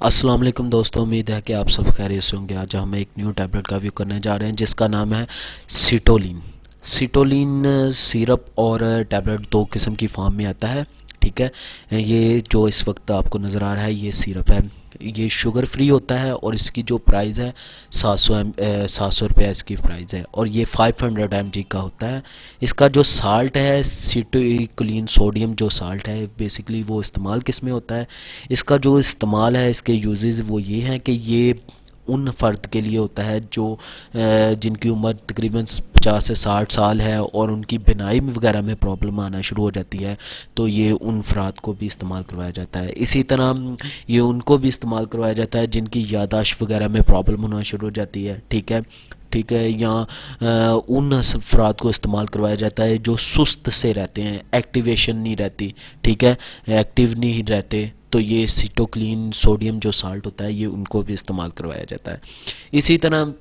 अस्सलाम वालेकुम दोस्तों, उम्मीद है कि आप सब खैरियत से होंगे। आज हम एक न्यू टैबलेट का व्यू करने जा रहे हैं जिसका नाम है सीटोलिन। सीटोलिन सिरप और टैबलेट दो किस्म की फॉर्म में आता है। ठीक है, ये जो इस वक्त आपको नज़र आ रहा है ये सिरप है। ये शुगर फ्री होता है और इसकी जो प्राइस है 700 रुपये इसकी प्राइस है और ये 500 mg का होता है। इसका जो साल्ट है सीटोलिन सोडियम जो साल्ट है बेसिकली वो इस्तेमाल किस में होता है, इसका जो इस्तेमाल है इसके यूजेस वो ये हैं कि ये उन फ़र्द के लिए होता है जो जिनकी उम्र तकरीबन 50 से 60 साल है और उनकी बिनाई वगैरह में प्रॉब्लम आना शुरू हो जाती है, तो ये उन अफराद को भी इस्तेमाल करवाया जाता है। इसी तरह ये उनको भी इस्तेमाल करवाया जाता है जिनकी याददाश्त वगैरह में प्रॉब्लम होना शुरू हो जाती है। ठीक है, या उन अफराद को इस्तेमाल करवाया जाता है जो सुस्त से रहते हैं, एक्टिवेशन नहीं रहती। ठीक है, एक्टिव नहीं रहते, तो ये सीटोलिन सोडियम जो साल्ट होता है ये उनको भी इस्तेमाल करवाया जाता है। इसी तरह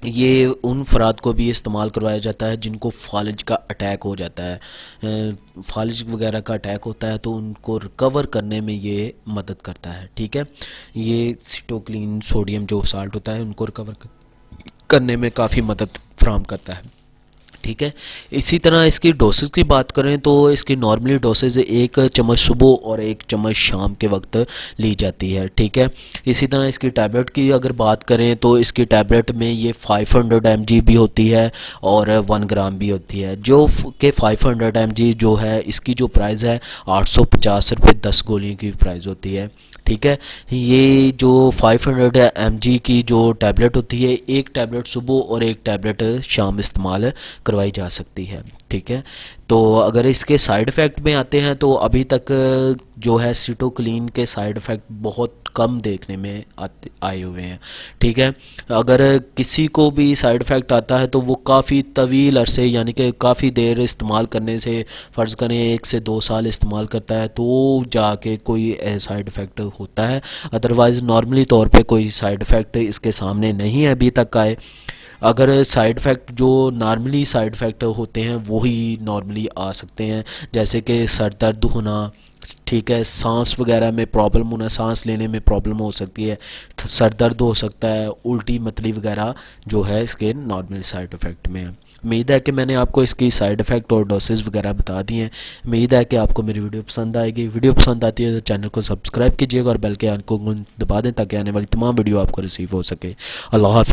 ये उन अफराद को भी इस्तेमाल करवाया जाता है जिनको फालिज का अटैक हो जाता है, फालिज वगैरह का अटैक होता है, तो उनको रिकवर करने में ये मदद करता है। ठीक है, ये सीटोलिन सोडियम जो साल्ट होता है उनको रिकवर करने में काफ़ी मदद फराहम करता है। ठीक है, इसी तरह इसकी डोसेज की बात करें तो इसकी नॉर्मली डोसेज एक चम्मच सुबह और एक चम्मच शाम के वक्त ली जाती है। ठीक है, इसी तरह इसकी टैबलेट की अगर बात करें तो इसकी टैबलेट में ये 500 mg भी होती है और 1 ग्राम भी होती है। जो कि 500 mg जो है इसकी जो प्राइस है 850 रुपये 10 गोलियों की प्राइस होती है। ठीक है, ये जो 500 mg की जो टैबलेट होती है एक टैबलेट सुबह और एक टैबलेट शाम इस्तेमाल करवाई जा सकती है। ठीक है, तो अगर इसके साइड इफ़ेक्ट में आते हैं तो अभी तक जो है सीटोलिन के साइड इफ़ेक्ट बहुत कम देखने में आए हुए हैं। ठीक है, अगर किसी को भी साइड इफ़ेक्ट आता है तो वो काफ़ी तवील अरसे यानी कि काफ़ी देर इस्तेमाल करने से, फ़र्ज़ करें 1 से 2 साल इस्तेमाल करता है तो जाके कोई साइड इफ़ेक्ट होता है। अदरवाइज़ नॉर्मली तौर पे कोई साइड इफ़ेक्ट इसके सामने नहीं है अभी तक आए। अगर साइड इफ़ेक्ट जो नॉर्मली साइड इफ़ेक्ट होते हैं वही नॉर्मली आ सकते हैं, जैसे कि सर दर्द होना, ठीक है, सांस वगैरह में प्रॉब्लम होना, सांस लेने में प्रॉब्लम हो सकती है, सर दर्द हो सकता है, उल्टी मतली वगैरह जो है इसके नॉर्मल साइड इफ़ेक्ट में है। उम्मीद है कि मैंने आपको इसकी साइड इफ़ेक्ट और डोसेज वगैरह बता दिए हैं। उम्मीद है कि आपको मेरी वीडियो पसंद आएगी। वीडियो पसंद आती है तो चैनल को सब्सक्राइब कीजिएगा और बेल के आइकन को दबा दें ताकि आने वाली तमाम वीडियो आपको रिसीव हो सके। अल्लाह हाफ़िज़।